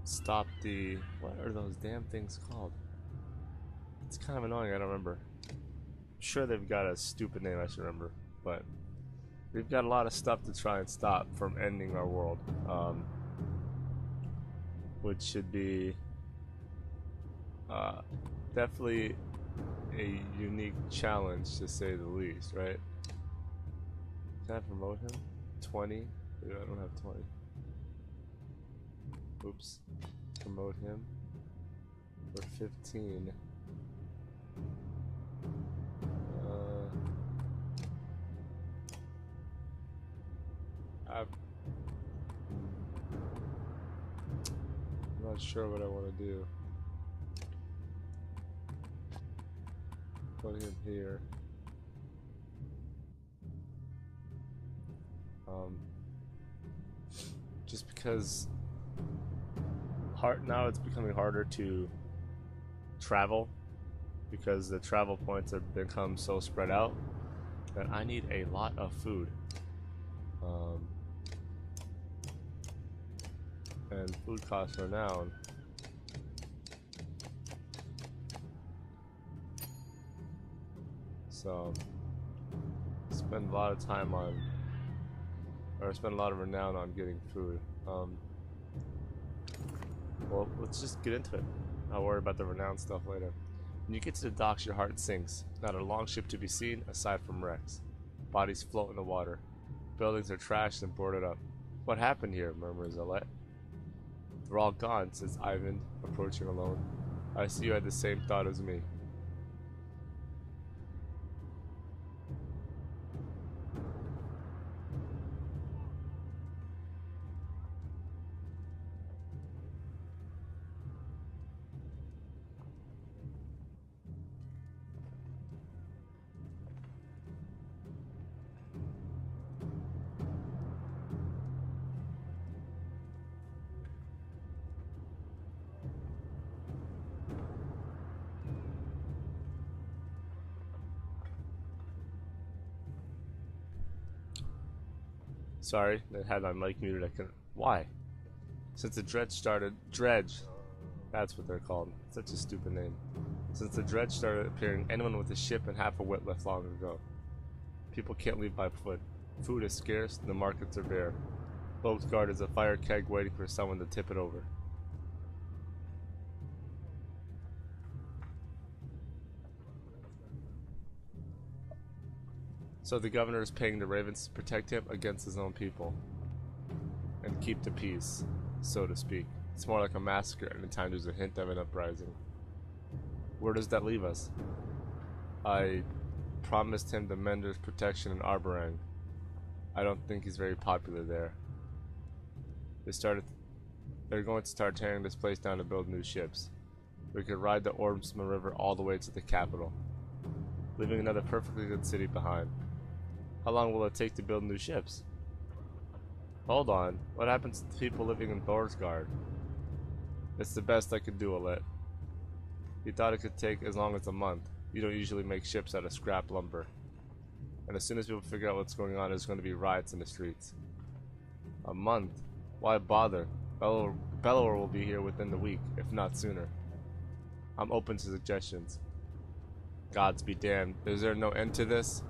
stop the, what are those damn things called? It's kind of annoying, I don't remember. I'm sure they've got a stupid name I should remember, but we've got a lot of stuff to try and stop from ending our world, which should be definitely a unique challenge to say the least, right? Can I promote him? 20? Dude, I don't have 20. Oops. Promote him. For 15. I'm not sure what I want to do. Put him here. Just because now it's becoming harder to travel because the travel points have become so spread out that I need a lot of food. And food costs are down. So spend a lot of time on, or spend a lot of renown on getting food. Well, let's just get into it. I'll worry about the renown stuff later. When you get to the docks, your heart sinks. Not a long ship to be seen, aside from wrecks. Bodies float in the water. Buildings are trashed and boarded up. What happened here? Murmurs Alette. They're all gone, says Ivan, approaching alone. I see you had the same thought as me. Sorry, I had my mic muted. I couldn't. Why? Since the dredge, that's what they're called. Such a stupid name. Since the dredge started appearing, anyone with a ship and half a wit left long ago. People can't leave by foot. Food is scarce, and the markets are bare. Boat's guard is a fire keg waiting for someone to tip it over. So the governor is paying the ravens to protect him against his own people. And keep the peace, so to speak. It's more like a massacre, and at times there's a hint of an uprising. Where does that leave us? I promised him the Mender's protection in Arborang. I don't think he's very popular there. They're going to start tearing this place down to build new ships. We could ride the Ormsma River all the way to the capital, leaving another perfectly good city behind. How long will it take to build new ships? Hold on, what happens to the people living in Thorsgard? It's the best I could do, Alette. You thought it could take as long as a month. You don't usually make ships out of scrap lumber. And as soon as people figure out what's going on, there's going to be riots in the streets. A month? Why bother? Bellower will be here within the week, if not sooner. I'm open to suggestions. Gods be damned. Is there no end to this?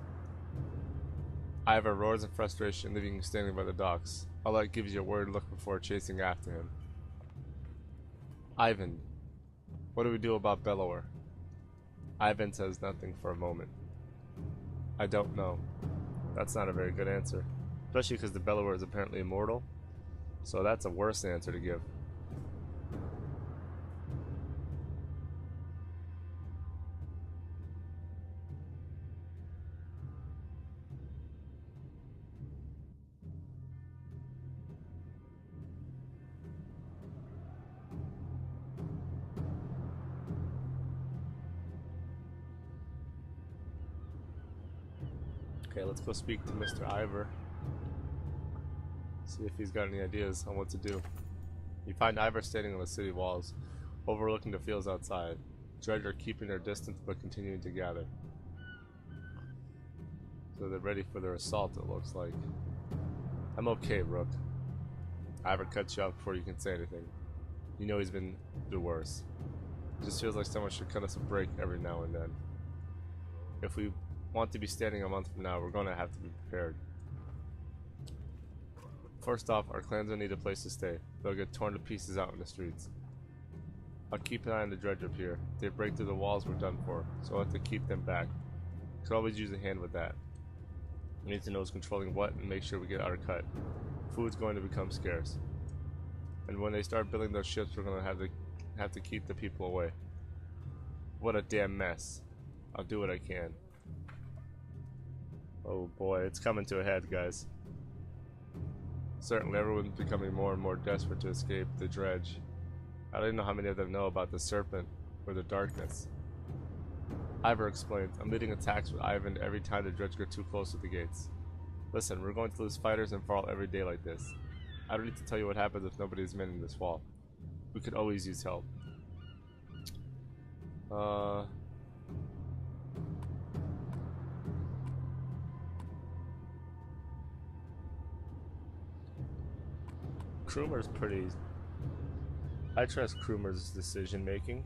Ivor roars in frustration, leaving him standing by the docks. Alette gives you a worried look before chasing after him. Ivan, what do we do about Bellower? Ivan says nothing for a moment. I don't know. That's not a very good answer. Especially because the Bellower is apparently immortal. So that's a worse answer to give. Okay, let's go speak to Mr. Ivor. See if he's got any ideas on what to do. You find Ivor standing on the city walls, overlooking the fields outside. Dredge are keeping their distance but continuing to gather. So they're ready for their assault, it looks like. I'm okay, Rook. Ivor cuts you off before you can say anything. You know he's been the worst. It just feels like someone should cut us a break every now and then. If we want to be standing a month from now, we're gonna have to be prepared. First off, our clans will need a place to stay. They'll get torn to pieces out in the streets. I'll keep an eye on the dredge up here. If they break through the walls, we're done for, so I'll have to keep them back. Could always use a hand with that. We need to know who's controlling what and make sure we get our cut. Food's going to become scarce. And when they start building those ships, we're gonna have to keep the people away. What a damn mess. I'll do what I can. Oh boy, it's coming to a head, guys. Certainly everyone's becoming more and more desperate to escape the dredge. I don't even know how many of them know about the serpent or the darkness. Ivor explains, I'm leading attacks with Ivan every time the dredge get too close to the gates. Listen, we're going to lose fighters and fall every day like this. I don't need to tell you what happens if nobody's manning this wall. We could always use help. Krumer's pretty... I trust Krumer's decision making.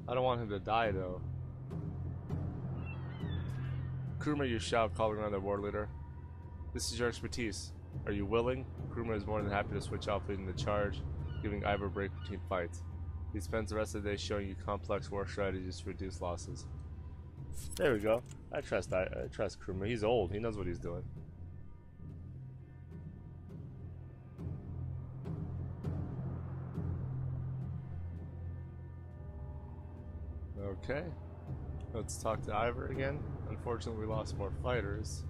I don't want him to die though. Krumer, you shout, calling on the war leader. This is your expertise. Are you willing? Krumer is more than happy to switch off leading the charge, giving Ivor a break between fights. He spends the rest of the day showing you complex war strategies to reduce losses. There we go. I trust Krumer. He's old. He knows what he's doing. Okay. Let's talk to Ivor again. Unfortunately, we lost more fighters.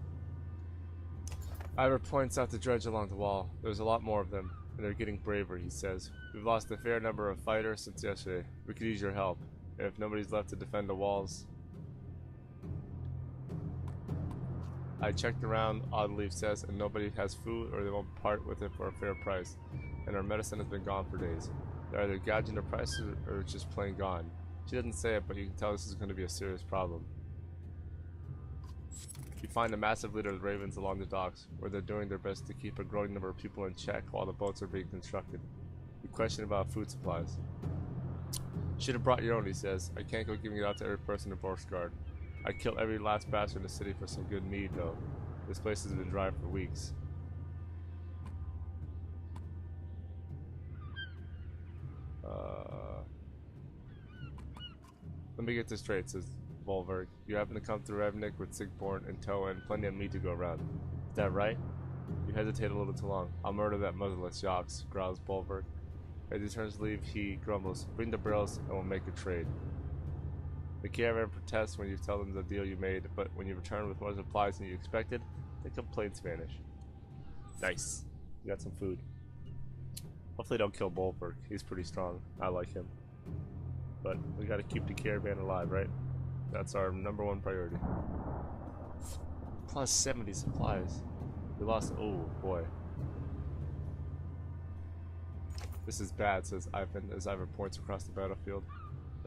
Ivor points out the dredge along the wall. There's a lot more of them, and they're getting braver, he says. We've lost a fair number of fighters since yesterday. We could use your help. If nobody's left to defend the walls... I checked around, Oddleaf says, and nobody has food or they won't part with it for a fair price. And our medicine has been gone for days. They're either gouging their prices or it's just plain gone. She doesn't say it, but you can tell this is going to be a serious problem. You find a massive litter of ravens along the docks, where they're doing their best to keep a growing number of people in check while the boats are being constructed. You question about food supplies. Should have brought your own, he says. I can't go giving it out to every person in Borskard. I'd kill every last bastard in the city for some good mead, though. This place has been dry for weeks. Let me get this straight, says Volverg. You happen to come through Evnik with Sigborn in tow and plenty of meat to go around. Is that right? You hesitate a little too long. I'll murder that motherless Yox, growls Volverg. As he turns to leave, he grumbles. Bring the barrels and we'll make a trade. The caravan protests when you tell them the deal you made, but when you return with more supplies than you expected, they complain Spanish. Nice. You got some food. Hopefully don't kill Volverg. He's pretty strong. I like him. But we gotta keep the caravan alive, right? That's our #1 priority. Plus 70 supplies. We lost. Oh boy. This is bad, says Ivan as Ivan points across the battlefield.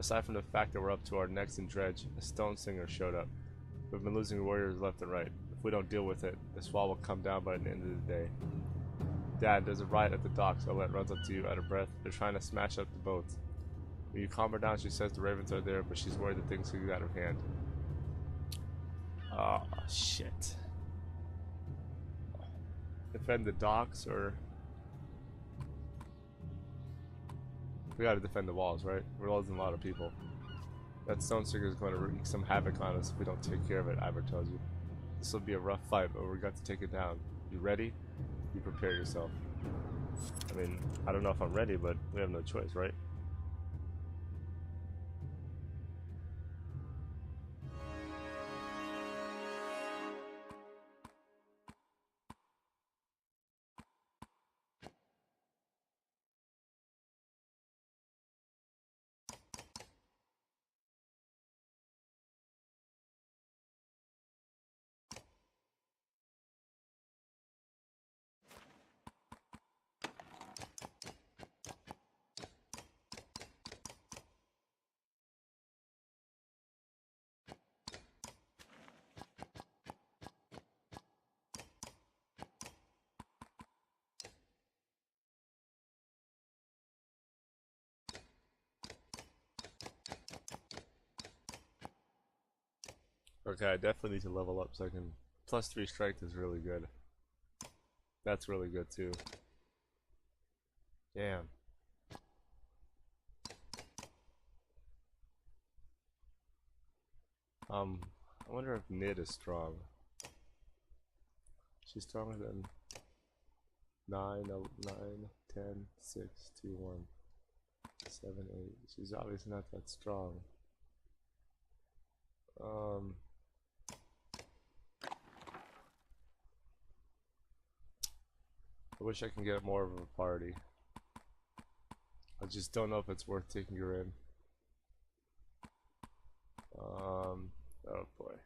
Aside from the fact that we're up to our necks in dredge, a stone singer showed up. We've been losing warriors left and right. If we don't deal with it, this wall will come down by the end of the day. Dad, there's a riot at the docks. Olet runs up to you out of breath. They're trying to smash up the boats. When you calm her down, she says the ravens are there, but she's worried that things could get out of hand. Oh, shit. Defend the docks, or... We gotta defend the walls, right? We're losing a lot of people. That stone sticker is going to wreak some havoc on us if we don't take care of it, Ivor tells you. This will be a rough fight, but we've got to take it down. You ready? You prepare yourself. I mean, I don't know if I'm ready, but we have no choice, right? Okay, I definitely need to level up so I can... +3 strength is really good. That's really good too. Damn. I wonder if Nid is strong. She's stronger than 9, 10, 6, 2, 1, 7, 8. She's obviously not that strong. I wish I can get more of a party. I just don't know if it's worth taking her in. Oh boy.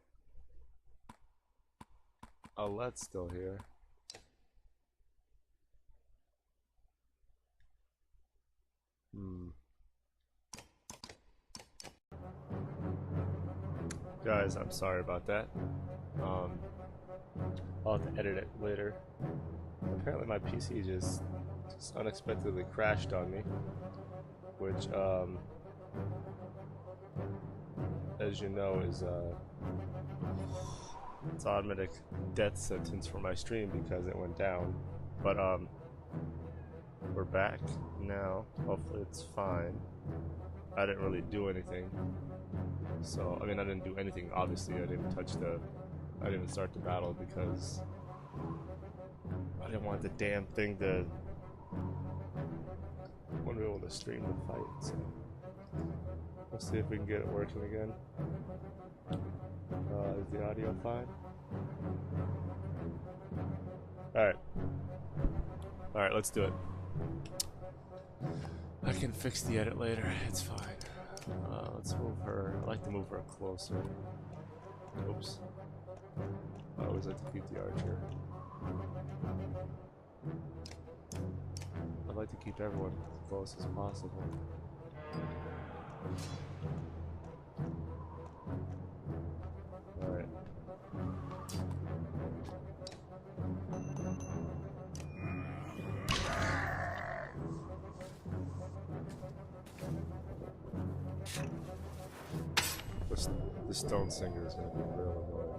Let's still here. Guys, I'm sorry about that. I'll have to edit it later. Apparently my PC just unexpectedly crashed on me, which as you know is it's automatic death sentence for my stream because it went down. But we're back now. Hopefully it's fine. I didn't really do anything. So I mean I didn't do anything, obviously. I didn't even start the battle because I didn't want the damn thing to want to be able to stream the fight, so let's see if we can get it working again. Is the audio fine? Alright, let's do it. I can fix the edit later, it's fine. Let's move her. I like to move her closer. Oops. I always like to keep the archer. I'd like to keep everyone as close as possible. Alright. The stone singer is going to be real annoying.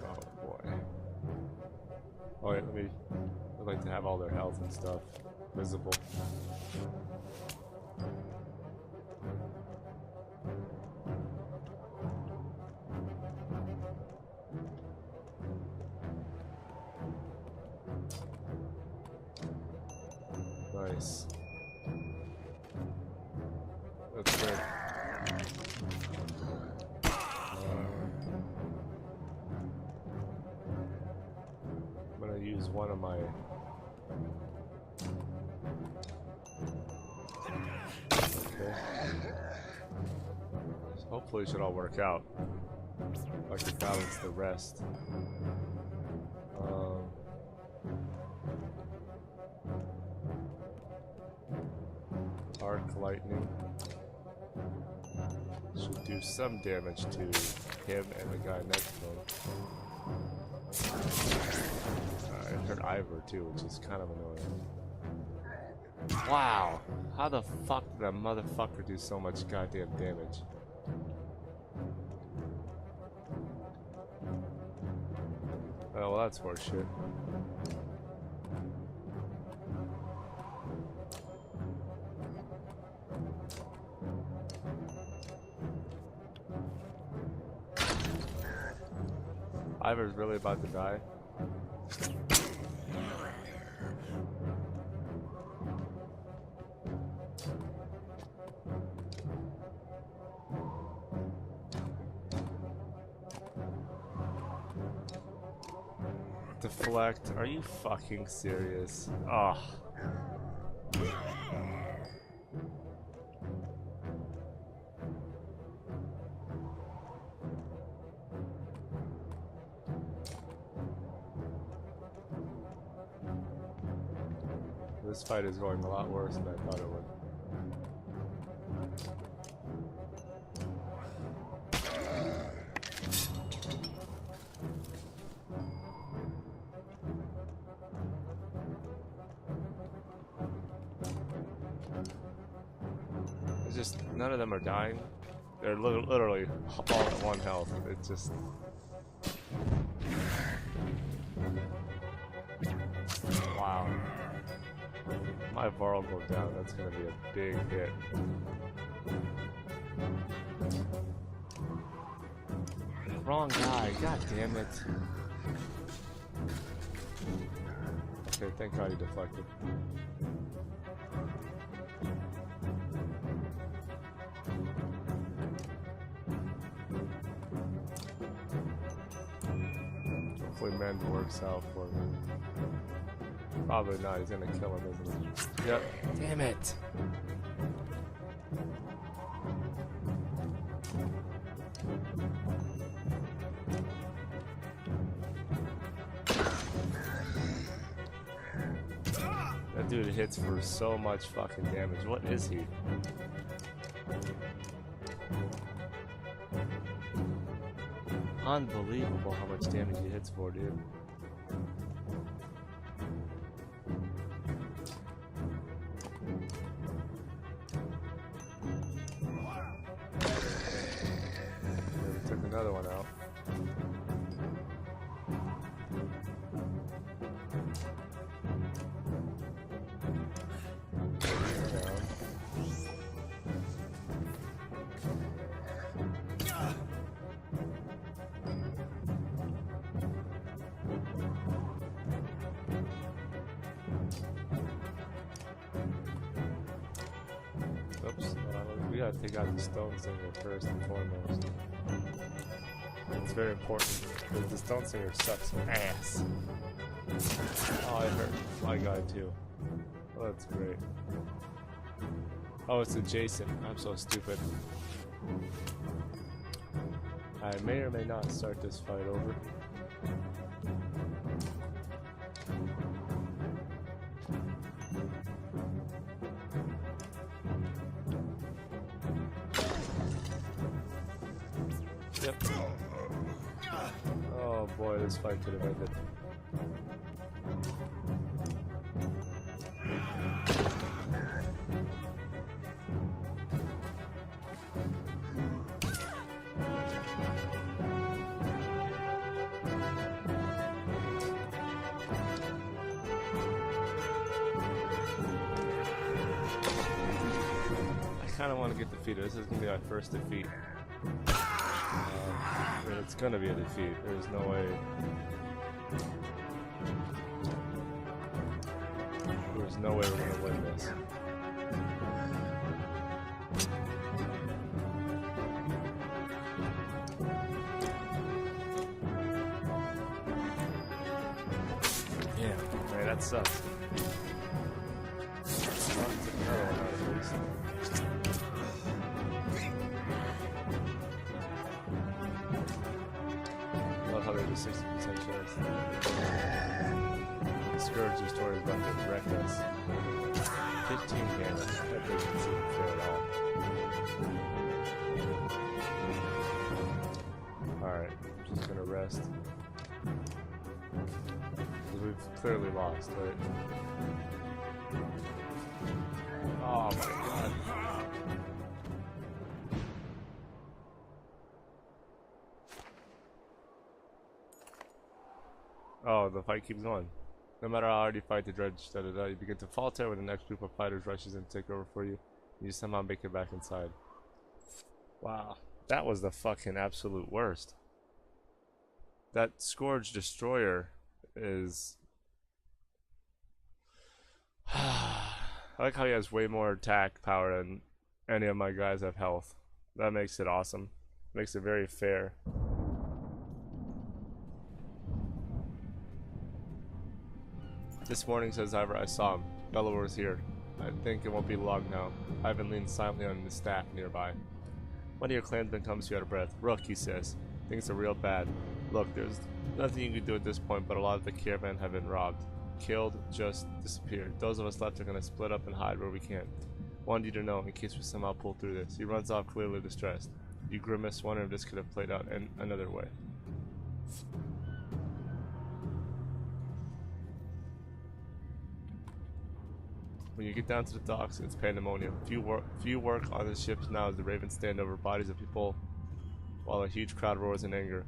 Oh boy. Oh wait, I'd like to have all their health and stuff visible. Nice. That's good. I'm gonna use one of my... Okay. So hopefully it should all work out. I can balance the rest. Arc lightning should do some damage to him and the guy next to him. It hurt Ivor too, which is kind of annoying. Wow! How the fuck did that motherfucker do so much goddamn damage? Oh, well, that's horseshit. Ivor's really about to die. Deflect. Are you fucking serious? Ugh. This fight is going a lot worse than I thought it would. It's just none of them are dying. They're literally all at 1 health. It's just. Wow. My bar will go down. That's gonna be a big hit. Wrong guy. God damn it. Okay, thank God he deflected. Hopefully Mend works out for me. Probably not, he's gonna kill him, isn't he? Yep. Damn it! That dude hits for so much fucking damage. What is he? Unbelievable how much damage he hits for, dude. We took another one out. Oops, we gotta take out the stone singer first and foremost. It's very important because the stone singer sucks ass. Oh, I hurt my guy too. Oh, that's great. Oh, it's adjacent. I'm so stupid. I may or may not start this fight over. Yep. Oh boy, this fight could have ended. I kind of want to get defeated. This is going to be my first defeat. It's gonna be a defeat. There's no way. There's no way we're gonna win this. Yeah, man, that sucks. Another one out at least. How there's a 60% chance. The Scourge Destroyer is about to wreck us. 15 damage. That doesn't seem fair at all. Alright, I'm just gonna rest. Because we've clearly lost, right? Oh my god. Oh, the fight keeps going. No matter how hard you fight to dredge, you begin to falter when the next group of fighters rushes in to take over for you. You somehow make it back inside. Wow. That was the fucking absolute worst. That Scourge Destroyer is... I like how he has way more attack power than any of my guys have health. That makes it awesome. Makes it very fair. This morning, says Ivor, I saw him. Bellawar's here. I think it won't be long now. Ivan leans silently on his staff nearby. One of your clansmen comes to you out of breath. Rook, he says. Things are real bad. Look, there's nothing you can do at this point, but a lot of the caravan have been robbed. Killed, just disappeared. Those of us left are going to split up and hide where we can. Wanted you to know, in case we somehow pull through this. He runs off clearly distressed. You grimace, wondering if this could have played out in another way. When you get down to the docks, it's pandemonium. Few work on the ships now as the ravens stand over bodies of people while a huge crowd roars in anger.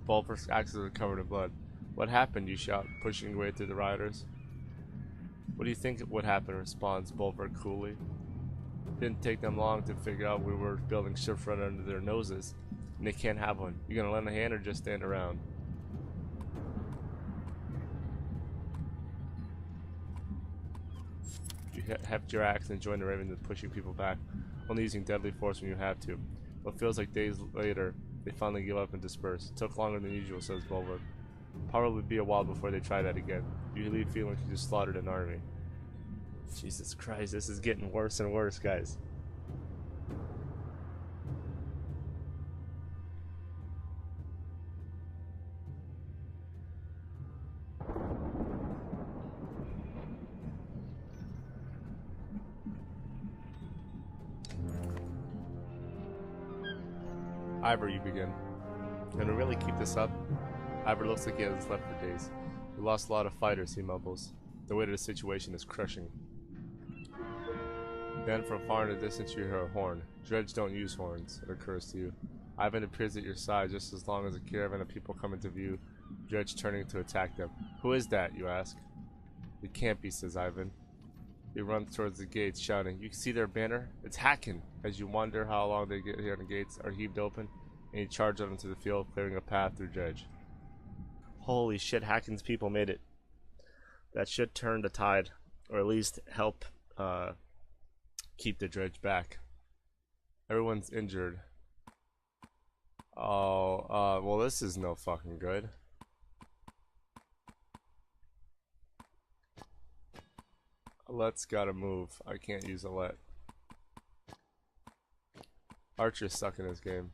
Bulwark's axes are covered in blood. What happened? You shout, pushing your way through the rioters. What do you think would happen? Responds Bulwark coolly. Didn't take them long to figure out we were building ships right under their noses, and they can't have one. You gonna lend a hand or just stand around? You heft your axe and join the ravens in pushing people back, only using deadly force when you have to. What feels like days later, they finally give up and disperse. It took longer than usual, says Bulwark. Probably be a while before they try that again. You leave feeling like you just slaughtered an army. Jesus Christ, this is getting worse and worse, guys. Ivor, you begin. Gonna really keep this up? Ivor looks like he hasn't slept for days. We lost a lot of fighters, he mumbles. The weight of the situation is crushing. Then from far in the distance you hear a horn. Dredge don't use horns, it occurs to you. Ivan appears at your side just as long as a caravan of people come into view, Dredge turning to attack them. Who is that, you ask? It can't be, says Ivan. He runs towards the gates, shouting, You can see their banner? It's Hacken! As you wonder how long they get here, the gates are heaved open, and you charge out into the field, clearing a path through Dredge. Holy shit, Hacken's people made it. That should turn the tide, or at least help keep the Dredge back. Everyone's injured. Oh, well this is no fucking good. Let's gotta move. I can't use a let. Archer's stuck in this game.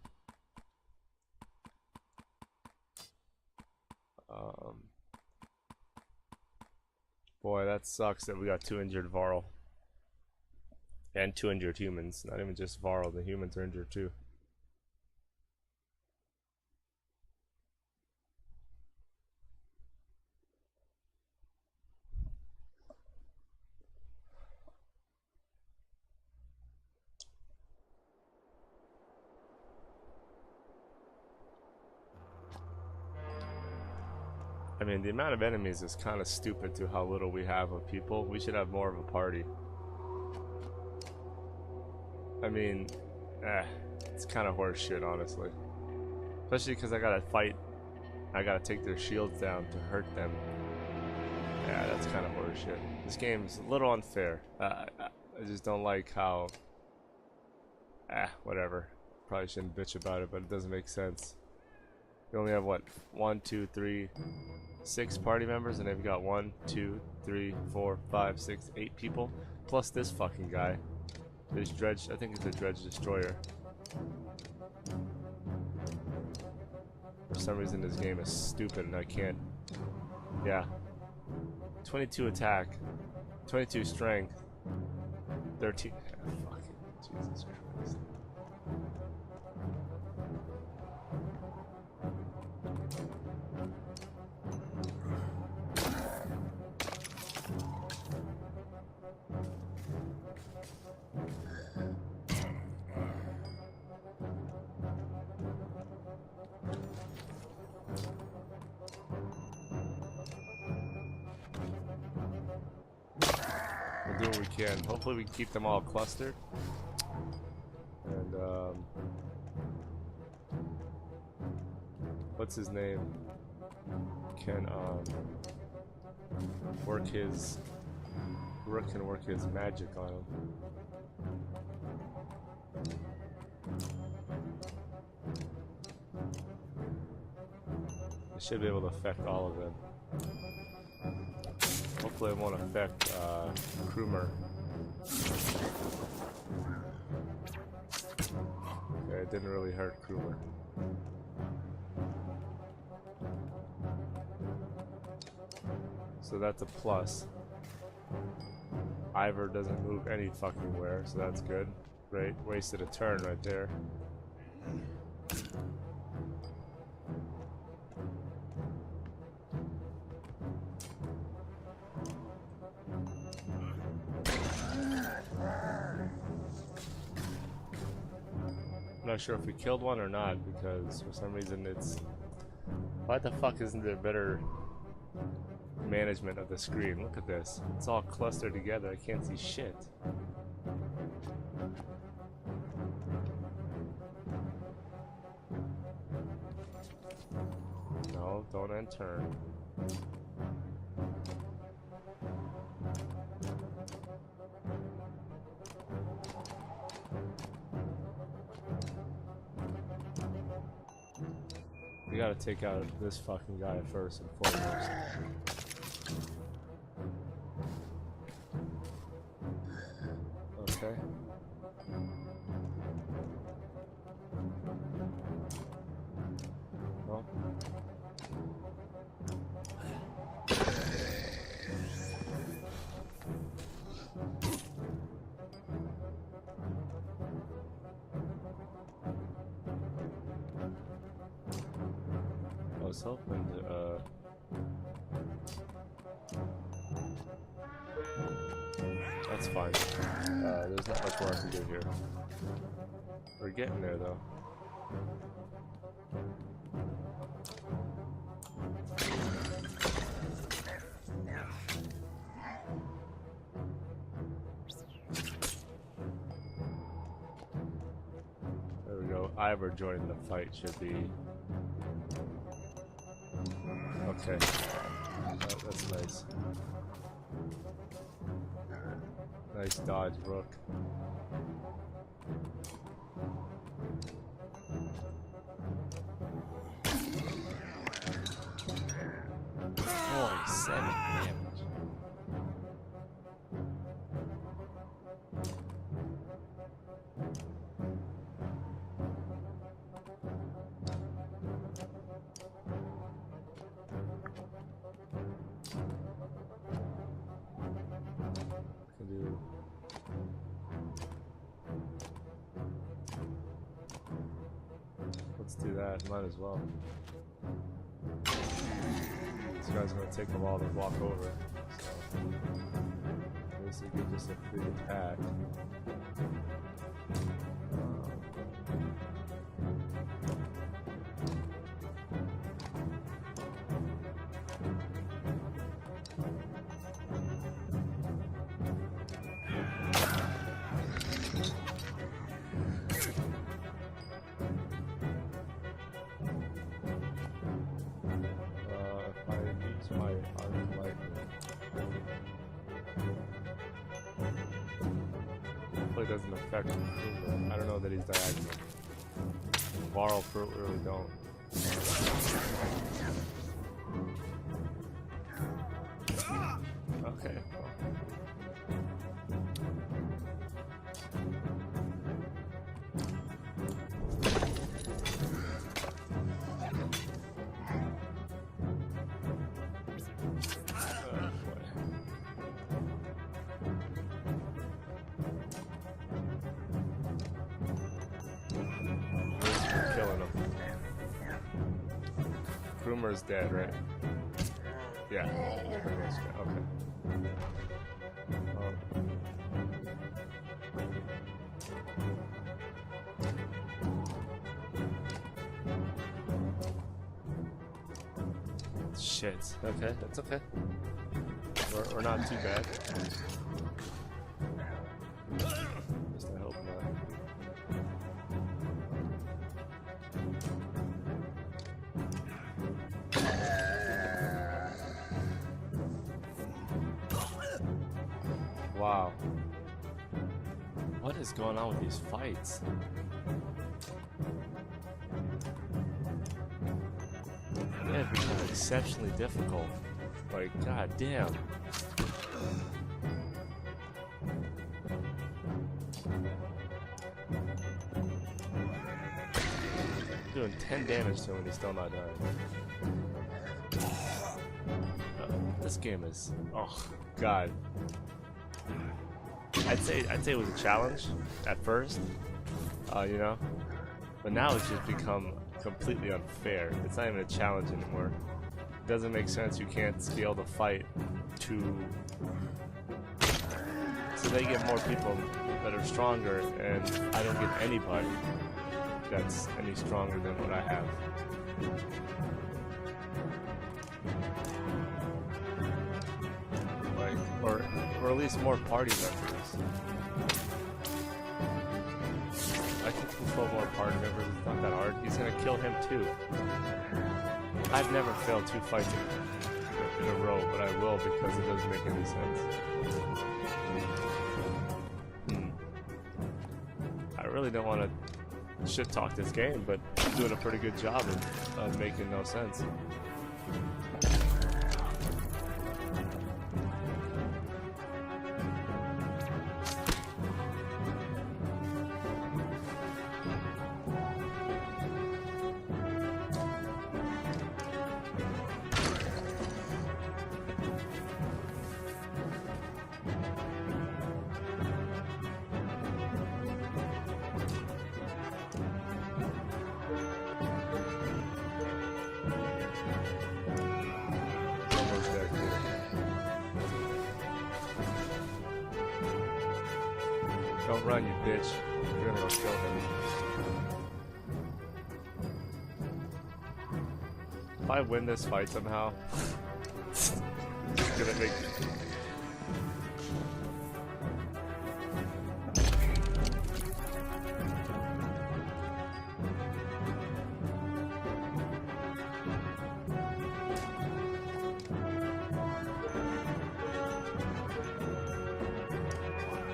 Boy, that sucks that we got 2 injured Varl. And 2 injured humans. Not even just Varl, the humans are injured too. I mean, the amount of enemies is kind of stupid to how little we have of people. We should have more of a party. I mean, it's kind of horse shit, honestly. Especially because I gotta fight. I gotta take their shields down to hurt them. Yeah, that's kind of horse shit. This game's a little unfair. I just don't like how... whatever. Probably shouldn't bitch about it, but it doesn't make sense. We only have, what, 1, 2, 3, 6 party members, and they've got 1, 2, 3, 4, 5, 6, 8 people, plus this fucking guy. This Dredge, I think it's a Dredge Destroyer. For some reason this game is stupid and I can't... Yeah. 22 attack, 22 strength, 13... fucking Jesus Christ. Do what we can. Hopefully we keep them all clustered. And what's his name? Can work his magic on him. It should be able to affect all of them. Hopefully it won't affect Krumer. Okay, it didn't really hurt Krumer. So that's a plus. Ivor doesn't move any fucking where, so that's good. Great, wasted a turn right there. not sure if we killed one or not because for some reason it's... Why the fuck isn't there better management of the screen? Look at this. It's all clustered together. I can't see shit. No, don't end turn. We gotta take out this fucking guy first and foremost. Okay. Well. I was hoping to, that's fine. There's not much more I can do here. We're getting there, though. There we go. Ivor joining the fight should be... Okay. That's nice. Nice dodge, Rook. Holy 7 damage. Let's do that, might as well. This guy's gonna take a while to walk over, so at least it gives us a free attack. My arm light. Hopefully it doesn't affect him. I don't know that he's diagonal. Varl really don't. Okay. Rumor's dead, right? Yeah. Okay. Shit. Okay, that's okay. We're not too bad. Just I hope not. Wow. What is going on with these fights? Yeah, it's become exceptionally difficult. Like, god damn. Doing 10 damage to him and he's still not dying. This game is... oh, god. I'd say it was a challenge at first, you know, but now it's just become completely unfair. It's not even a challenge anymore. It doesn't make sense. You can't scale the fight to so they get more people that are stronger, and I don't get anybody. that's any stronger than what I have. Like, or at least more party members. I can control more party members. It's not that hard. He's gonna kill him too. I've never failed 2 fights in a row, but I will because it doesn't make any sense. I really don't want to shit talk this game, but I'm doing a pretty good job of making no sense. Don't run, you bitch. You're gonna go kill him. If I win this fight somehow, it's gonna make...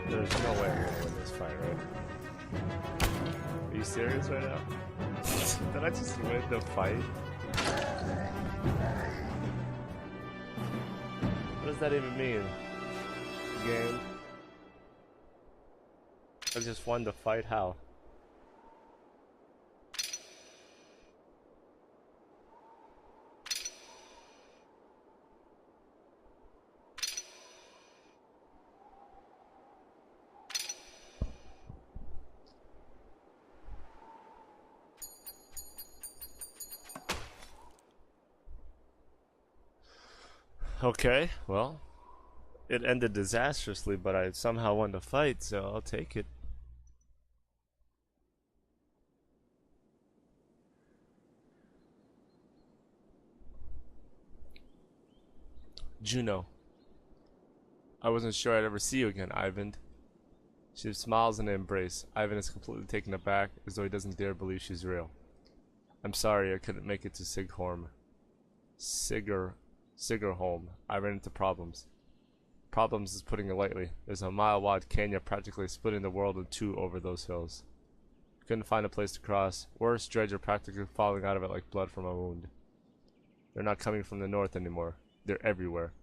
There's no way I'm gonna win this fight, right? Are you serious right now? Did I just win the fight? What does that even mean? Game? I just won the fight? How? Okay, well, it ended disastrously, but I somehow won the fight, so I'll take it. Juno. I wasn't sure I'd ever see you again, Ivan. She smiles in an embrace. Ivan is completely taken aback, as though he doesn't dare believe she's real. I'm sorry I couldn't make it to Sigholm. Sigurholm. I ran into problems. Problems is putting it lightly. There's a mile-wide canyon practically splitting the world in two over those hills. Couldn't find a place to cross. Worse, dredge are practically falling out of it like blood from a wound. They're not coming from the north anymore. They're everywhere.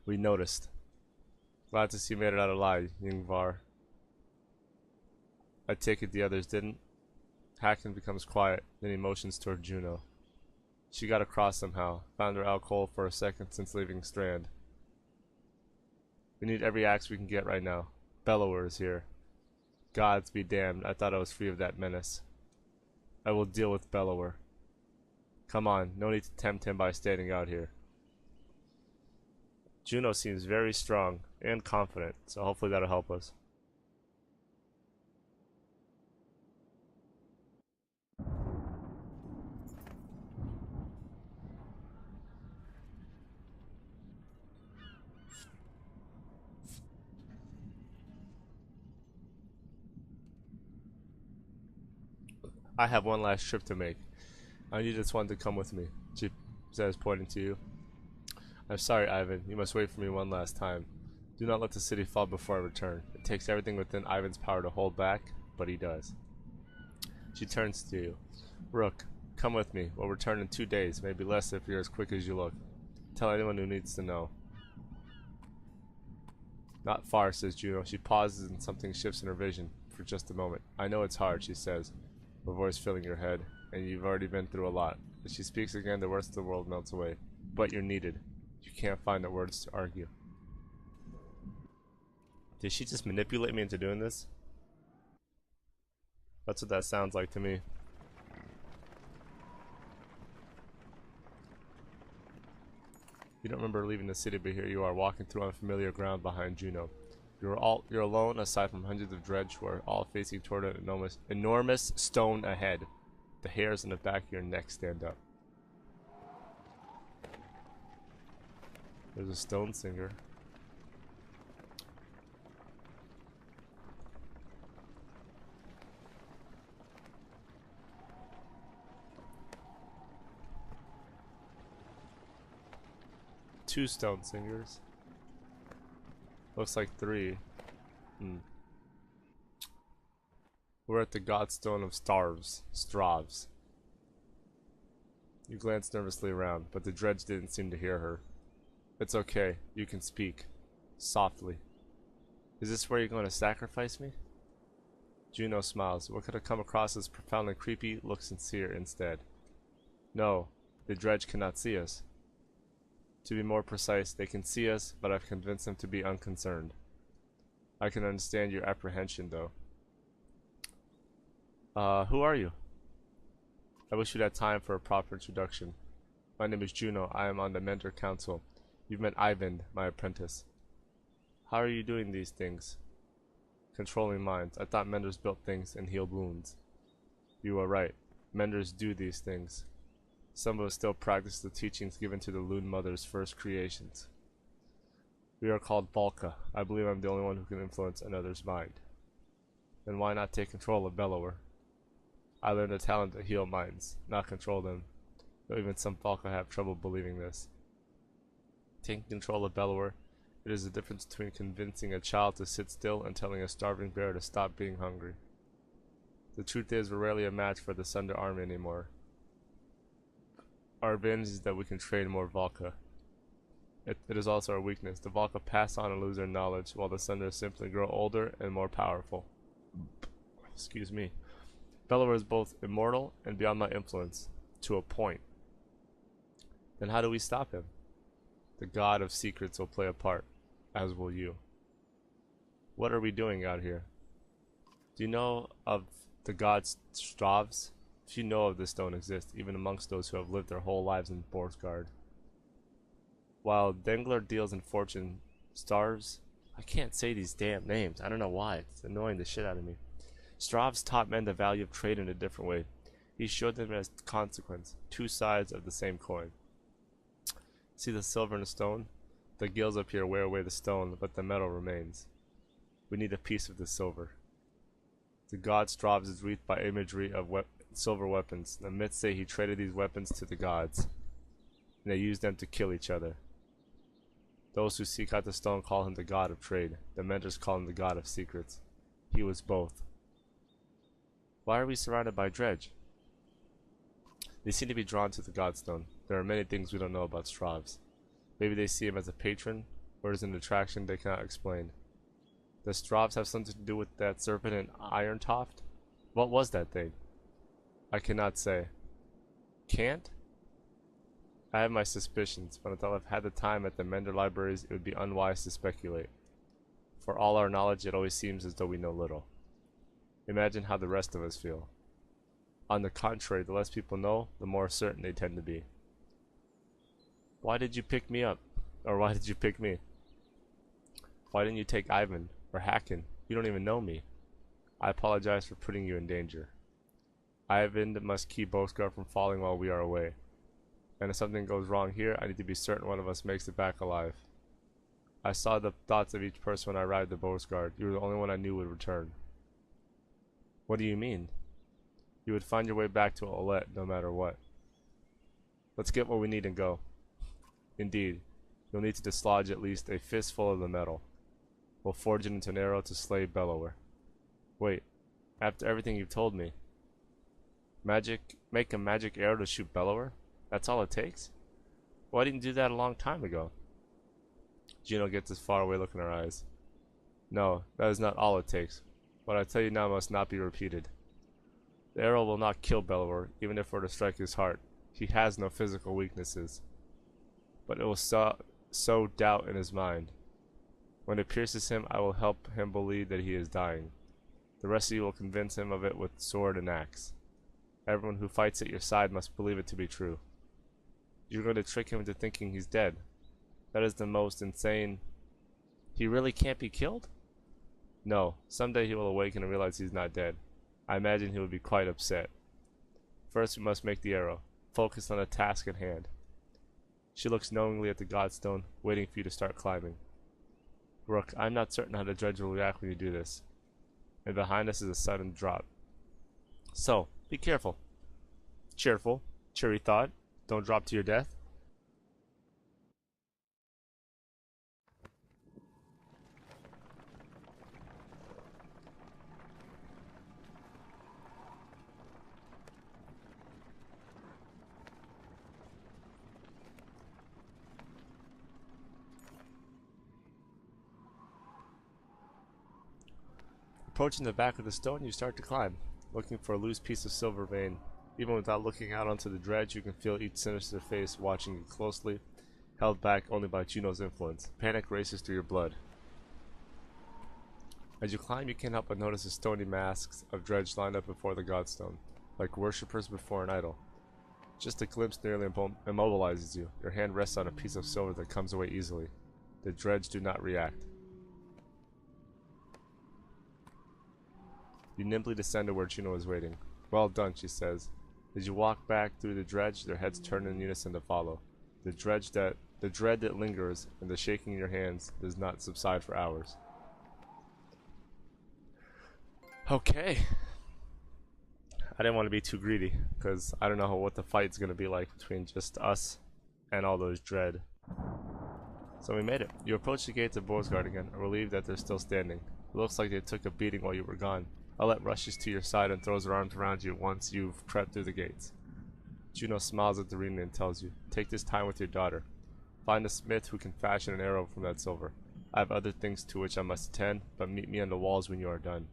We noticed. Glad to see you made it out alive, Yngvar. I take it the others didn't. Hacken becomes quiet, then he motions toward Juno. She got across somehow. Found her out cold for a second since leaving Strand. We need every axe we can get right now. Bellower is here. Gods be damned, I thought I was free of that menace. I will deal with Bellower. Come on, no need to tempt him by standing out here. Juno seems very strong and confident, so hopefully that'll help us. I have one last trip to make. I need this one to come with me, she says, pointing to you. I'm sorry, Ivan. You must wait for me one last time. Do not let the city fall before I return. It takes everything within Ivan's power to hold back, but he does. She turns to you. Rook, come with me. We'll return in 2 days, maybe less if you're as quick as you look. Tell anyone who needs to know. Not far, says Juno. She pauses and something shifts in her vision for just a moment. I know it's hard, she says, her voice filling your head, and you've already been through a lot. As she speaks again, the rest of the world melts away. But you're needed. You can't find the words to argue. Did she just manipulate me into doing this? That's what that sounds like to me. You don't remember leaving the city, but here you are, walking through unfamiliar ground behind Juno. You're alone aside from hundreds of dredge who are all facing toward an enormous stone ahead. The hairs on the back of your neck stand up. There's a stone singer. Two stone singers. Looks like three. We're at the Godstone of Stravs. You glanced nervously around, but the dredge didn't seem to hear her. It's okay, you can speak. Softly. Is this where you're going to sacrifice me? Juno smiles. What could have come across as profoundly creepy looked sincere instead. No, the dredge cannot see us. To be more precise, they can see us, but I've convinced them to be unconcerned. I can understand your apprehension, though. Who are you? I wish you'd had time for a proper introduction. My name is Juno. I am on the Mentor Council. You've met Ivan, my apprentice. How are you doing these things? Controlling minds. I thought menders built things and healed wounds. You are right. Menders do these things. Some of us still practice the teachings given to the Loon Mother's first creations. We are called Valka. I believe I'm the only one who can influence another's mind. Then why not take control of Bellower? I learned a talent to heal minds, not control them. Though even some Valka have trouble believing this. Taking control of Bellower, it is the difference between convincing a child to sit still and telling a starving bear to stop being hungry. The truth is, we're rarely a match for the Sunder army anymore. Our advantage is that we can train more Valka. It is also our weakness. The Valka pass on and lose their knowledge, while the Sunder simply grow older and more powerful. Excuse me. Bellower is both immortal and beyond my influence, to a point. Then how do we stop him? The God of Secrets will play a part, as will you. What are we doing out here? Do you know of the god Stravs? Few know of this stone exists, even amongst those who have lived their whole lives in Borsgard. While Dengler deals in fortune, Stravs, I can't say these damn names, I don't know why, it's annoying the shit out of me. Stravs taught men the value of trade in a different way. He showed them as consequence, two sides of the same coin. See the silver in the stone? The gills up here wear away the stone, but the metal remains. We need a piece of the silver. The god Stravs is wreathed by imagery of silver weapons. The myths say he traded these weapons to the gods, and they used them to kill each other. Those who seek out the stone call him the god of trade. The mentors call him the god of secrets. He was both. Why are we surrounded by dredge? They seem to be drawn to the godstone. There are many things we don't know about Stravs. Maybe they see him as a patron, or as an attraction they cannot explain. Does Stravs have something to do with that serpent in Iron Toft? What was that thing? I cannot say. Can't? I have my suspicions, but until I've had the time at the Mender libraries, it would be unwise to speculate. For all our knowledge, it always seems as though we know little. Imagine how the rest of us feel. On the contrary, the less people know, the more certain they tend to be. Why did you pick me up? Or why did you pick me? Why didn't you take Ivan? Or Hacken? You don't even know me. I apologize for putting you in danger. Ivan must keep Boskar from falling while we are away. And if something goes wrong here, I need to be certain one of us makes it back alive. I saw the thoughts of each person when I arrived at Boskard. You were the only one I knew would return. What do you mean? You would find your way back to Olette no matter what. Let's get what we need and go. Indeed, you'll need to dislodge at least a fistful of the metal. We'll forge it into an arrow to slay Bellower. Wait, after everything you've told me, make a magic arrow to shoot Bellower? That's all it takes? Why didn't you do that a long time ago? Juno gets his faraway look in her eyes. No, that is not all it takes. What I tell you now must not be repeated. The arrow will not kill Bellower, even if it were to strike his heart. He has no physical weaknesses. But it will sow doubt in his mind. When it pierces him, I will help him believe that he is dying. The rest of you will convince him of it with sword and axe. Everyone who fights at your side must believe it to be true. You're going to trick him into thinking he's dead. That is the most insane. He really can't be killed? No, someday he will awaken and realize he's not dead. I imagine he will be quite upset. First we must make the arrow. Focus on the task at hand. She looks knowingly at the godstone, waiting for you to start climbing. Rook, I'm not certain how the dredge will react when you do this. And behind us is a sudden drop. So, be careful. Cheerful. Cheery thought. Don't drop to your death. Approaching the back of the stone, you start to climb, looking for a loose piece of silver vein. Even without looking out onto the dredge, you can feel each sinister face watching you closely, held back only by Juno's influence. Panic races through your blood. As you climb, you can't help but notice the stony masks of dredge lined up before the godstone, like worshippers before an idol. Just a glimpse nearly immobilizes you. Your hand rests on a piece of silver that comes away easily. The dredge do not react. You nimbly descend to where Juno is waiting. Well done, she says. As you walk back through the dredge, their heads turn in unison to follow. The dread that lingers and the shaking in your hands does not subside for hours. Okay. I didn't want to be too greedy, because I don't know what the fight's going to be like between just us and all those dread. So we made it. You approach the gates of Borsgard again, relieved that they're still standing. It looks like they took a beating while you were gone. Alet rushes to your side and throws her arms around you once you've crept through the gates. Juno smiles at Darina and tells you, take this time with your daughter. Find a smith who can fashion an arrow from that silver. I have other things to which I must attend, but meet me on the walls when you are done.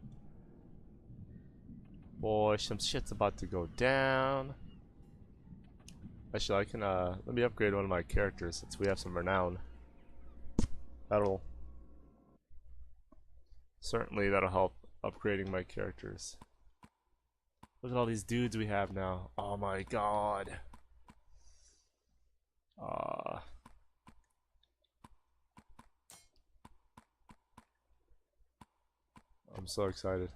Boy, some shit's about to go down. Actually, I can, let me upgrade one of my characters since we have some renown. Certainly that'll help upgrading my characters. Look at all these dudes we have now. Oh my god. I'm so excited.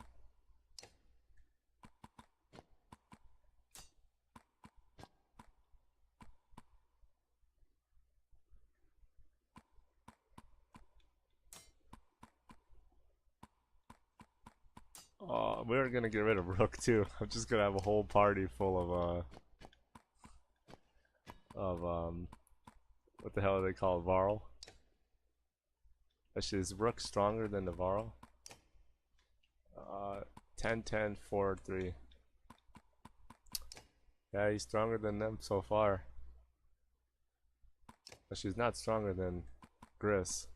We're gonna get rid of Rook too. I'm just gonna have a whole party full of what the hell are they called? Varl? Actually, is Rook stronger than the Varl? 10, 10, 4, 3. Yeah, he's stronger than them so far. But she's not stronger than Gris.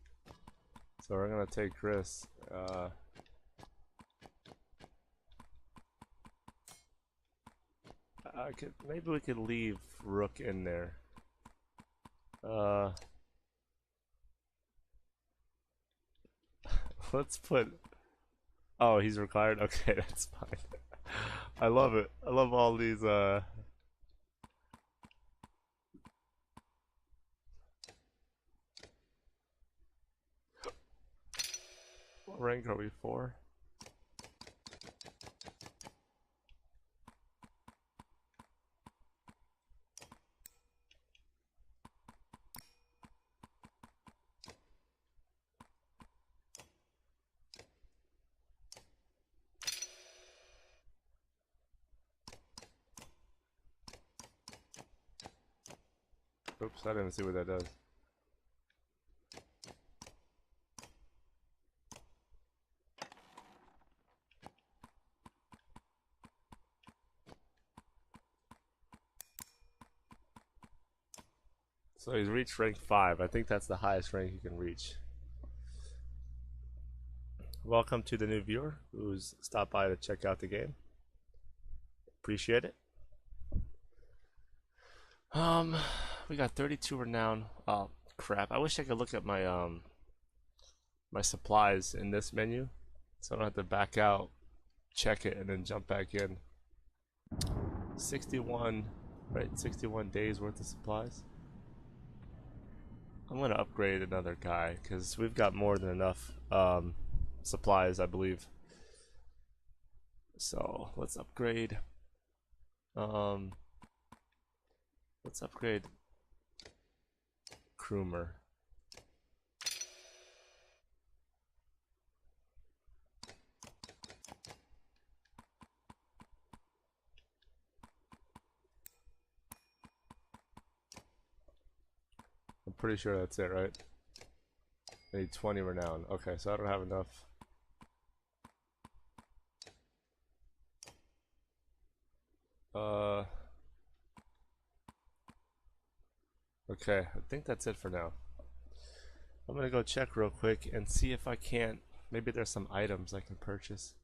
So we're gonna take Gris. Maybe we could leave Rook in there. Let's put. Oh, he's required. Okay, that's fine. I love it. I love all these. What rank are we for? Oops, I didn't see what that does. So he's reached rank 5. I think that's the highest rank you can reach. Welcome to the new viewer who's stopped by to check out the game. Appreciate it. We got 32 renown. Oh crap! I wish I could look at my my supplies in this menu, so I don't have to back out, check it, and then jump back in. 61, right? 61 days worth of supplies. I'm gonna upgrade another guy because we've got more than enough supplies, I believe. So let's upgrade. Let's upgrade Kroomer. I'm pretty sure that's it, right? I need 20 renown. Okay, so I don't have enough. Okay, I think that's it for now. I'm gonna go check real quick and see if I can't. Maybe there's some items I can purchase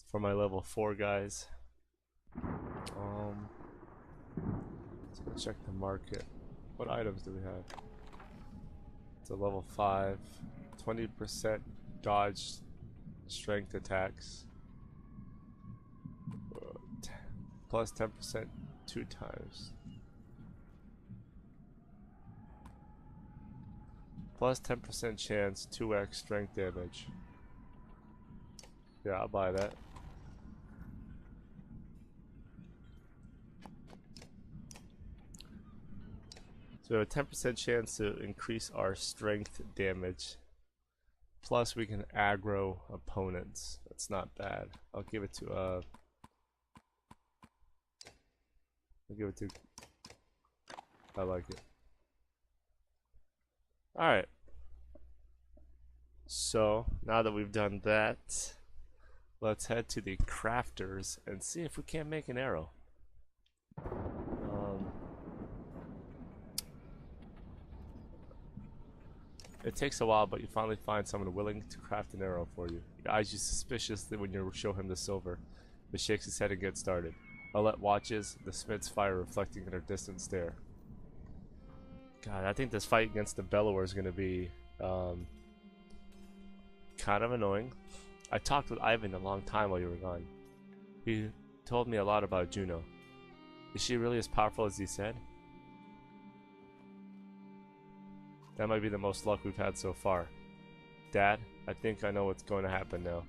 for my level 4 guys. Let's go check the market. What items do we have? It's a level 5, 20% dodge strength attacks, plus 10% 2 times. Plus 10% chance 2x strength damage. Yeah, I'll buy that. So a 10% chance to increase our strength damage. Plus we can aggro opponents. That's not bad. I'll give it to I like it. Alright. So now that we've done that, let's head to the crafters and see if we can't make an arrow. It takes a while, but you finally find someone willing to craft an arrow for you. He eyes you suspiciously when you show him the silver, but shakes his head and gets started. Alette watches the smith's fire reflecting in her distant stare. God, I think this fight against the Bellower is going to be kind of annoying. I talked with Ivan a long time while you were gone. He told me a lot about Juno. Is she really as powerful as he said? That might be the most luck we've had so far. Dad, I think I know what's going to happen now.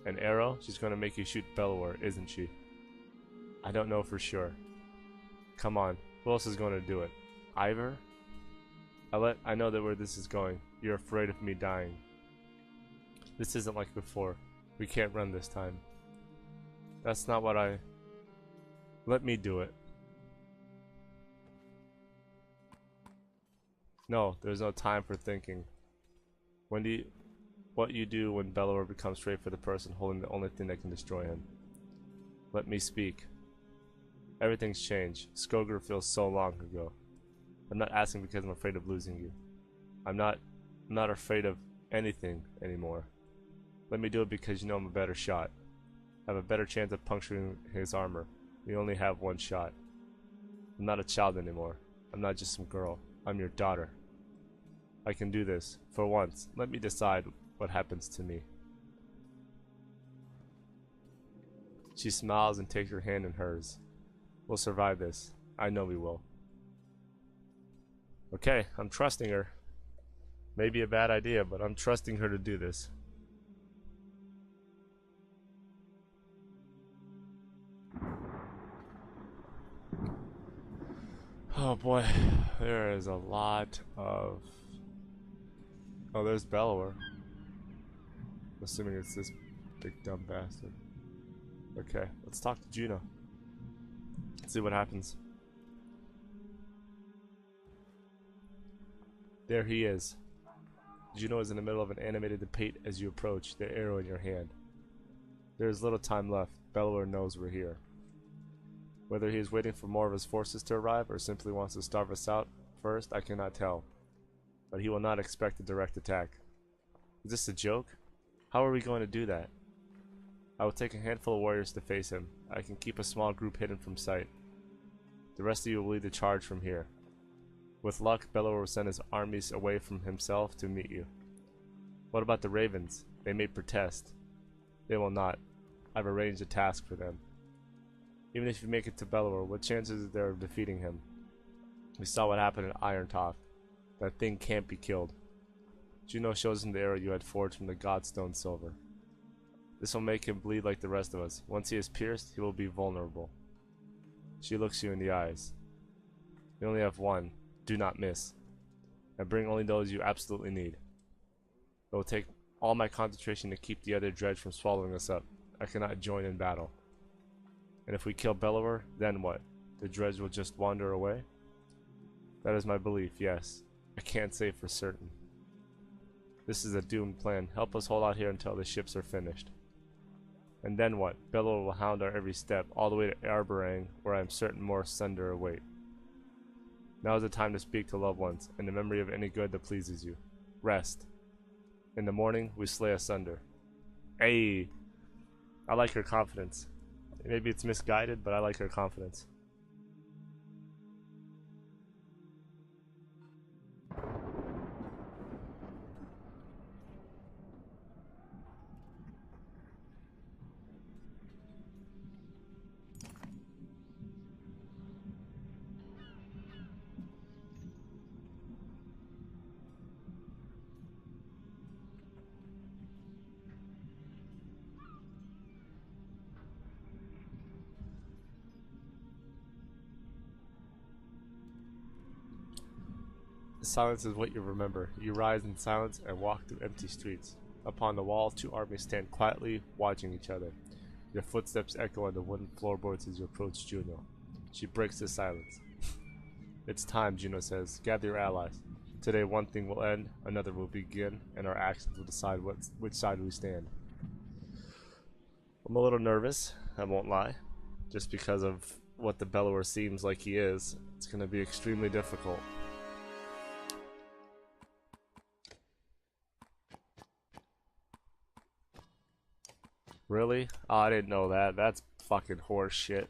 An arrow? She's going to make you shoot Bellower, isn't she? I don't know for sure. Come on, who else is going to do it? Ivor? Alette, I know that where this is going. You're afraid of me dying. This isn't like before. We can't run this time. That's not what I... Let me do it. No, there's no time for thinking. What you do when Bellower becomes straight for the person holding the only thing that can destroy him. Let me speak. Everything's changed. Skoger feels so long ago. I'm not asking because I'm afraid of losing you. I'm not afraid of anything anymore. Let me do it because you know I'm a better shot. I have a better chance of puncturing his armor. We only have one shot. I'm not a child anymore. I'm not just some girl. I'm your daughter. I can do this. For once, let me decide what happens to me. She smiles and takes her hand in hers. We'll survive this. I know we will. Okay, I'm trusting her. Maybe a bad idea, but I'm trusting her to do this. Oh boy, there is a lot of... Oh, there's Bellower. Assuming it's this big dumb bastard. Okay, let's talk to Juno. Let's see what happens. There he is. Juno is in the middle of an animated debate as you approach, the arrow in your hand. There is little time left. Bellower knows we're here. Whether he is waiting for more of his forces to arrive or simply wants to starve us out first, I cannot tell. But he will not expect a direct attack. Is this a joke? How are we going to do that? I will take a handful of warriors to face him. I can keep a small group hidden from sight. The rest of you will lead the charge from here. With luck, Bellower will send his armies away from himself to meet you. What about the ravens? They may protest. They will not. I've arranged a task for them. Even if you make it to Bellower, what chances is there of defeating him? We saw what happened at Iron Top. That thing can't be killed. Juno shows him the arrow you had forged from the Godstone silver. This will make him bleed like the rest of us. Once he is pierced, he will be vulnerable. She looks you in the eyes. You only have one. Do not miss. And bring only those you absolutely need. It will take all my concentration to keep the other dredge from swallowing us up. I cannot join in battle. And if we kill Bellower, then what? The dredge will just wander away? That is my belief, yes. I can't say for certain. This is a doomed plan. Help us hold out here until the ships are finished. And then what? Bellower will hound our every step, all the way to Arborang, where I am certain more sunder await. Now is the time to speak to loved ones, in the memory of any good that pleases you. Rest. In the morning, we slay asunder. Hey! I like her confidence. Maybe it's misguided, but I like her confidence. Silence is what you remember. You rise in silence and walk through empty streets. Upon the wall, two armies stand quietly, watching each other. Your footsteps echo on the wooden floorboards as you approach Juno. She breaks the silence. It's time, Juno says. Gather your allies. Today one thing will end, another will begin, and our actions will decide which side we stand. I'm a little nervous, I won't lie. Just because of what the Bellower seems like he is, it's going to be extremely difficult. Really? Oh, I didn't know that. That's fucking horse shit.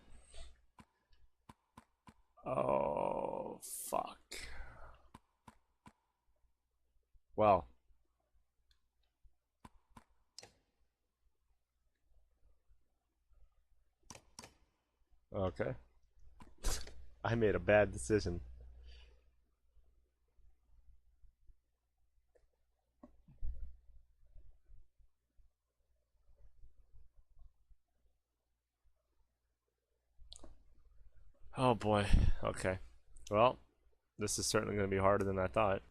Oh, fuck. Well. Okay. I made a bad decision. Oh boy. Okay. Well, this is certainly going to be harder than I thought.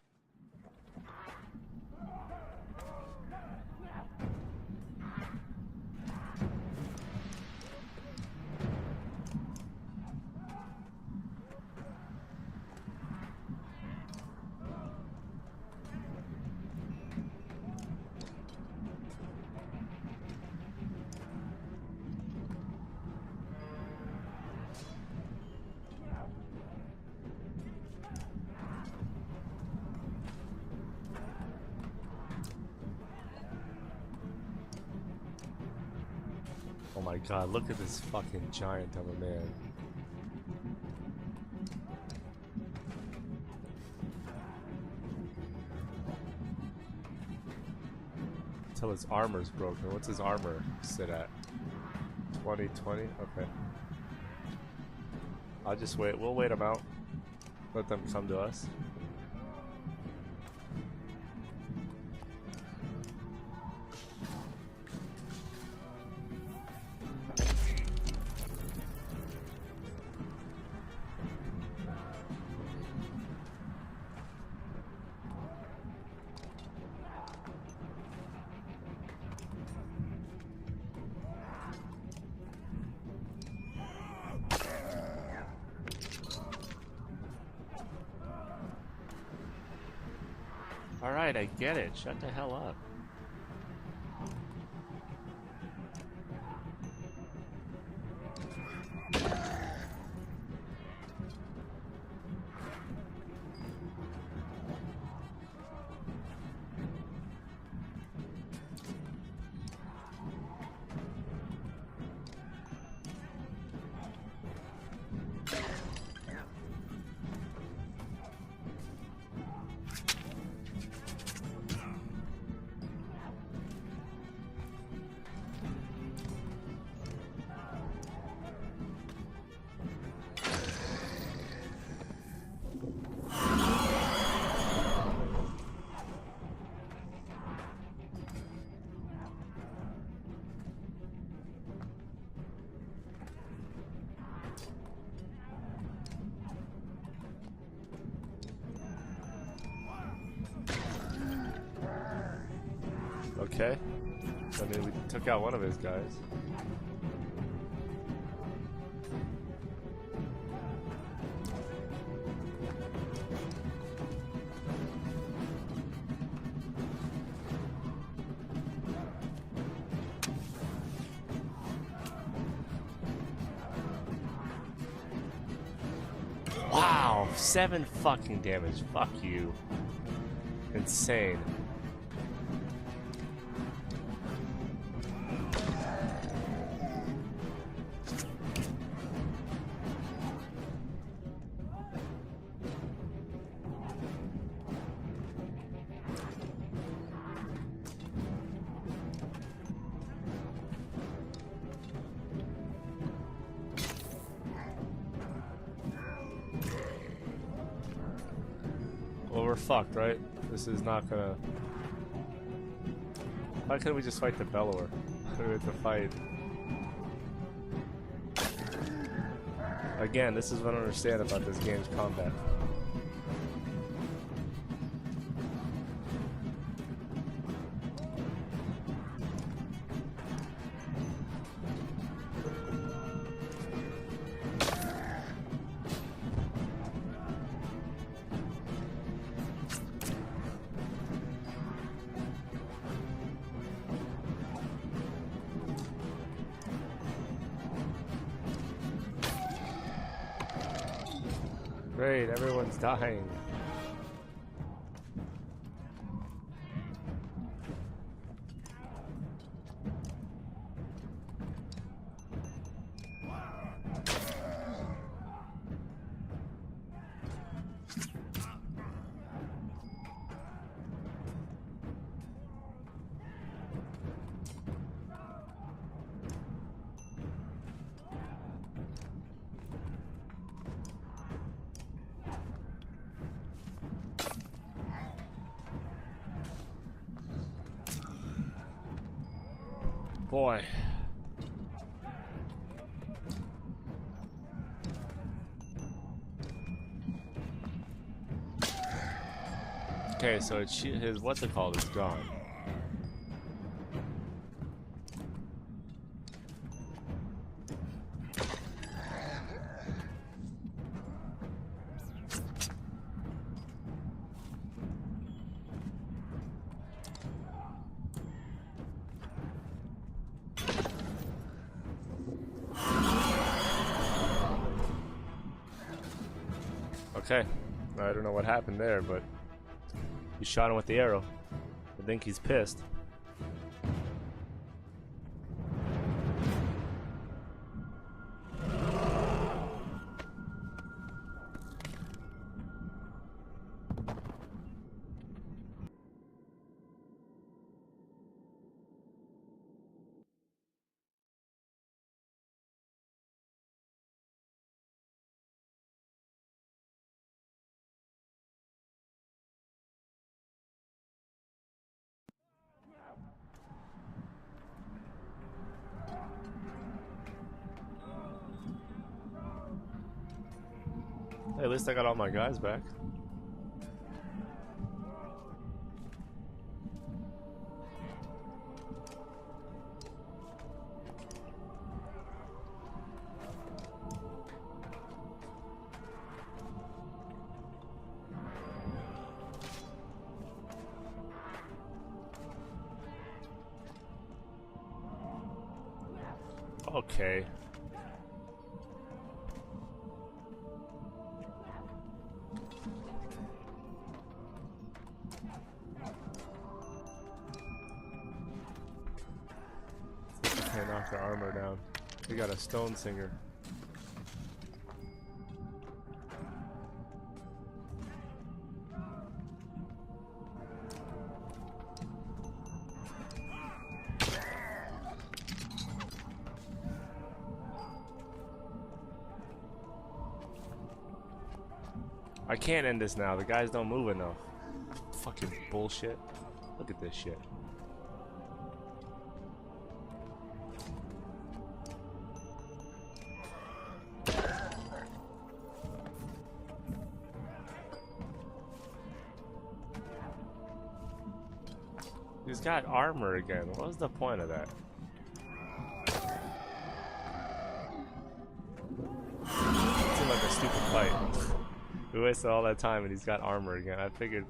Oh my god, look at this fucking giant of a man. Until his armor's broken. What's his armor sit at? 2020? Okay. I'll just wait. We'll wait them out. Let them come to us. Alright, I get it. Shut the hell up. Okay. I mean, we took out one of his guys. Wow, 7 fucking damage. Fuck you. Insane. Well, we're fucked, right? This is not gonna... Why couldn't we just fight the Bellower? We have to fight... Again, this is what I don't understand about this game's combat. Great, everyone's dying. Boy. Okay, so it's his what's it called is gone. Okay, I don't know what happened there, but he shot him with the arrow. I think he's pissed. Hey, at least I got all my guys back. Okay. Can't knock their armor down. We got a stone singer. I can't end this now. The guys don't move enough. Fucking bullshit. Look at this shit. He's got armor again. What was the point of that? It seemed like a stupid fight. We wasted all that time and he's got armor again. I figured.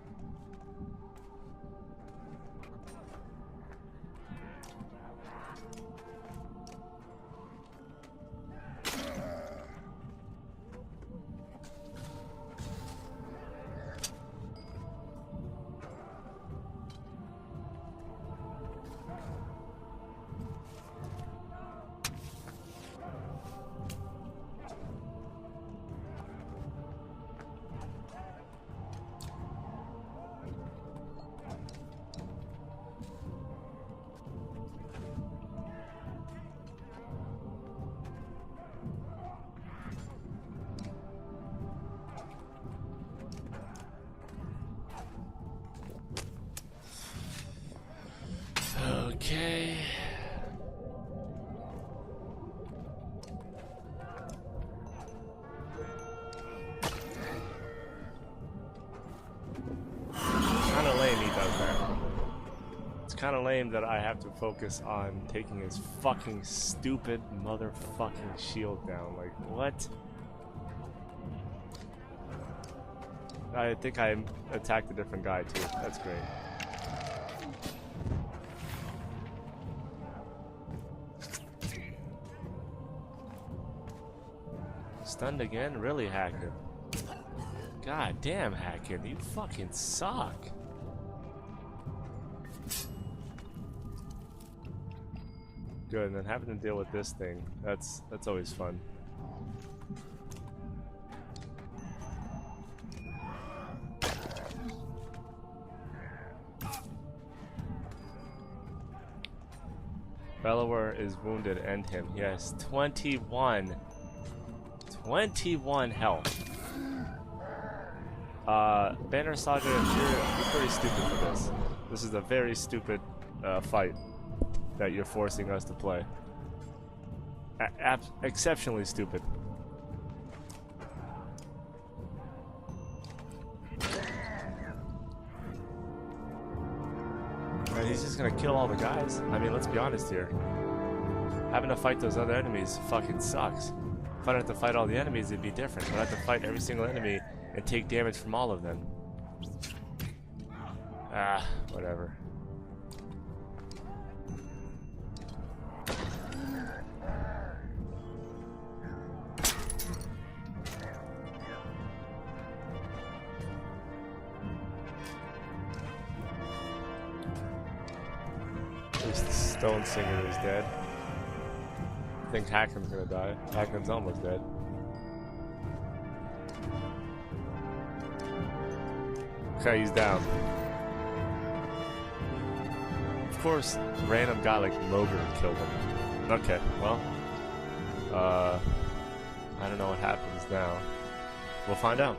Okay. Kinda lame he does that. It's kinda lame that I have to focus on taking his fucking stupid motherfucking shield down. Like, what? I think I attacked a different guy too. That's great. Stunned again? Really, Hacken? God damn, Hacken, you fucking suck. Good, and then having to deal with this thing, that's always fun. Bellower is wounded, end him. He has 21 health. Banner Saga, you're pretty stupid for this. This is a very stupid fight that you're forcing us to play. Exceptionally stupid. And he's just gonna kill all the guys. I mean, let's be honest here. Having to fight those other enemies fucking sucks. If I don't have to fight all the enemies, it'd be different. But I have to fight every single enemy and take damage from all of them. Ah, whatever. At least the Stone Singer is dead. I think Hacken's gonna die. Hacken's almost dead. Okay, he's down. Of course, random guy like Logan killed him. Okay, well, I don't know what happens now. We'll find out.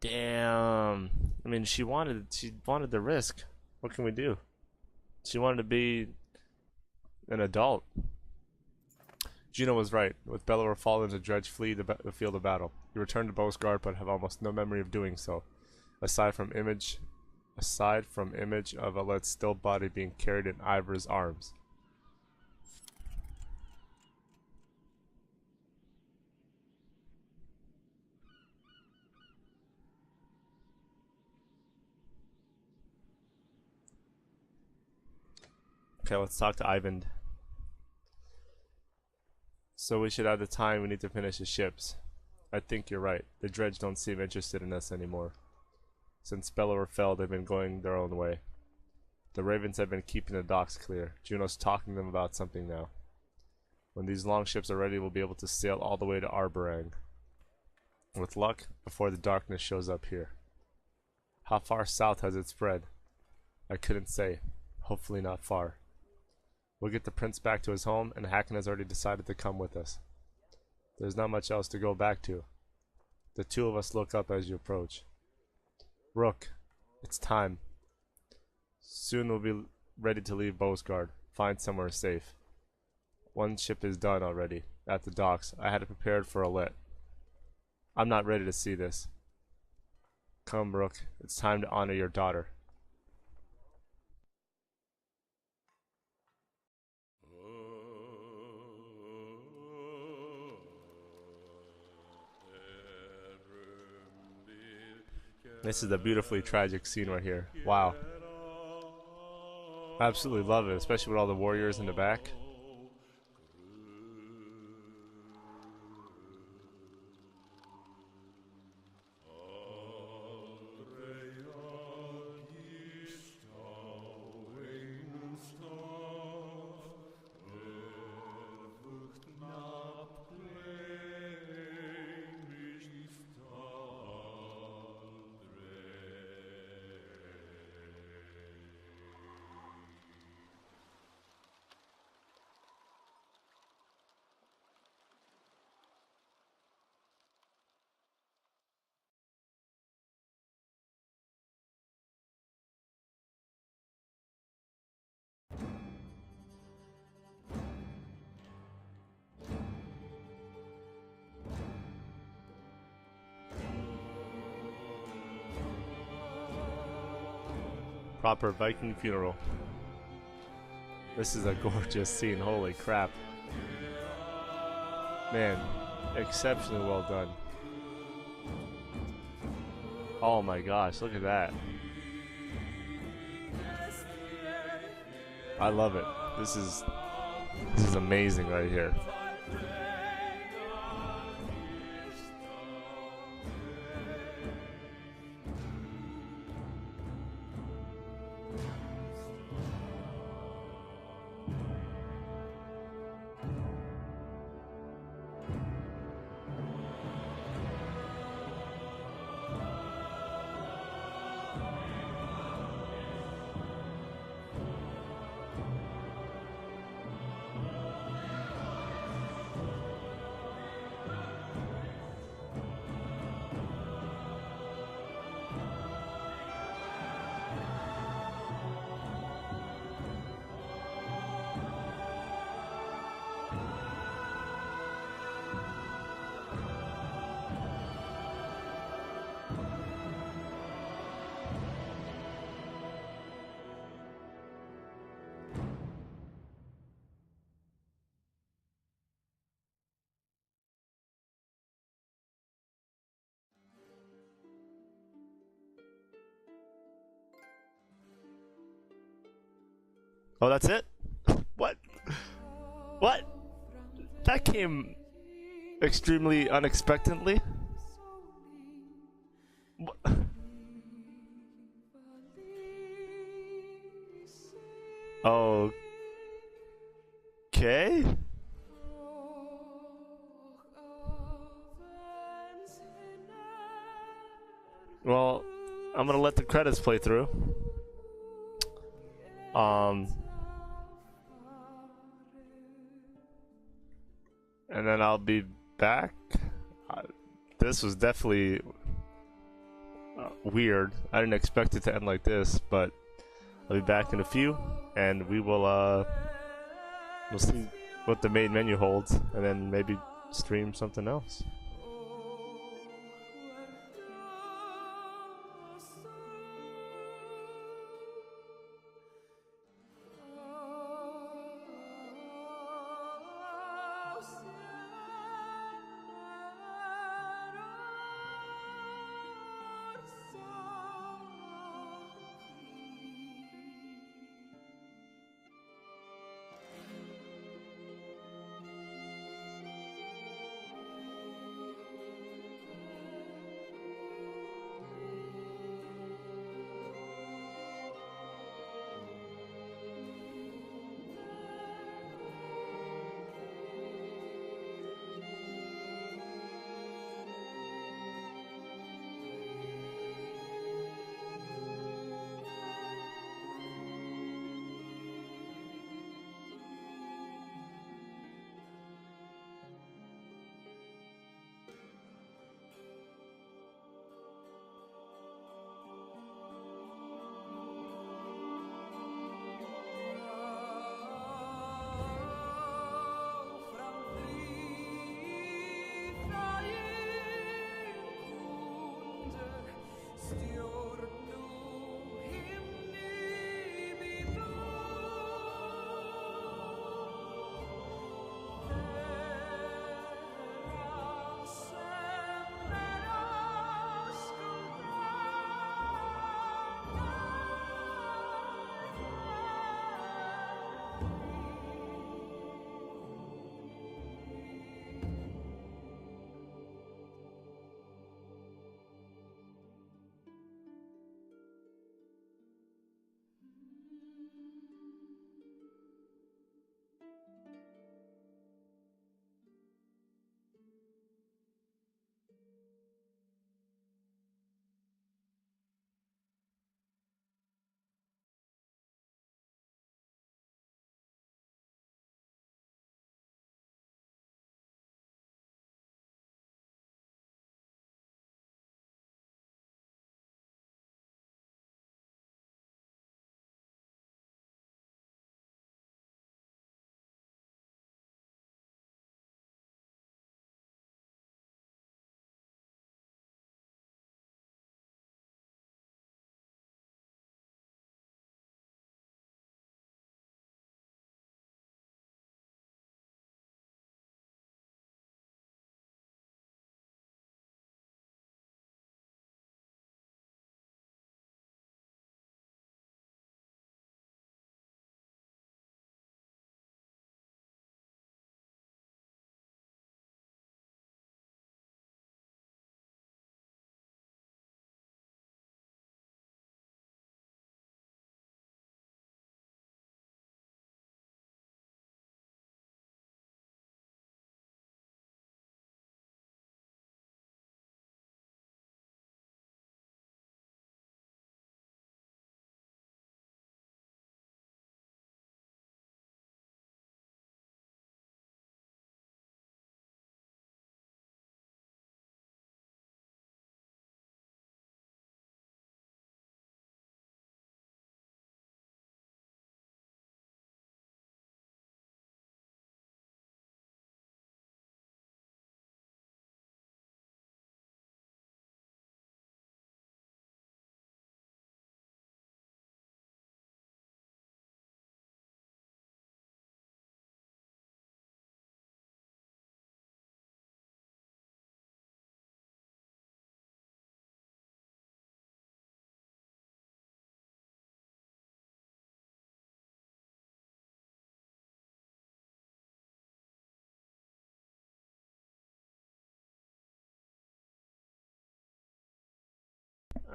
Damn. I mean, she wanted the risk. What can we do? She wanted to be an adult. Juno was right. With Bellower fallen, the Dredge flee the field of battle. You return to Bosgard, but have almost no memory of doing so, aside from image of Alet's still body being carried in Ivor's arms. Okay, let's talk to Ivan. So we should have the time. We need to finish the ships. I think you're right. The Dredge don't seem interested in us anymore. Since Bellower fell, they've been going their own way. The ravens have been keeping the docks clear. Juno's talking to them about something now. When these long ships are ready, we'll be able to sail all the way to Arborang. With luck, before the darkness shows up here. How far south has it spread? I couldn't say. Hopefully not far. We'll get the prince back to his home, and Hacken has already decided to come with us. There's not much else to go back to. The two of us look up as you approach. Rook, it's time. Soon we'll be ready to leave Bosgard. Find somewhere safe. One ship is done already, at the docks. I had it prepared for a lit. I'm not ready to see this. Come, Rook. It's time to honor your daughter. This is a beautifully tragic scene right here. Wow. I absolutely love it, especially with all the warriors in the back. Proper Viking funeral. This is a gorgeous scene, holy crap. Man, exceptionally well done. Oh my gosh, look at that. I love it. This is amazing right here. Oh, that's it? What? What? That came extremely unexpectedly. What? Okay. Well, I'm gonna let the credits play through. And then I'll be back. This was definitely weird. I didn't expect it to end like this, but I'll be back in a few, and we'll see what the main menu holds, and then maybe stream something else.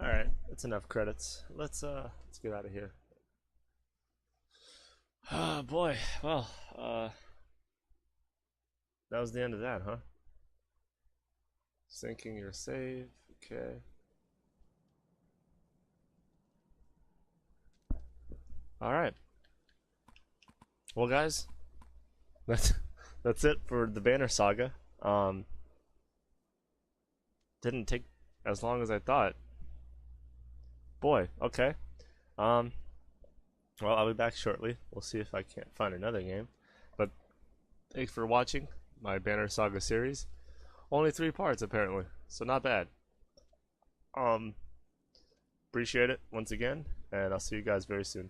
Alright, that's enough credits. Let's get out of here. Oh boy, well, that was the end of that, huh? Syncing your save, okay. Alright. Well guys, that's that's it for the Banner Saga. Didn't take as long as I thought. Boy, okay. Um well, I'll be back shortly. We'll see if I can't find another game. But thanks for watching my Banner Saga series. Only 3 parts apparently, so not bad. Um, appreciate it once again, and I'll see you guys very soon.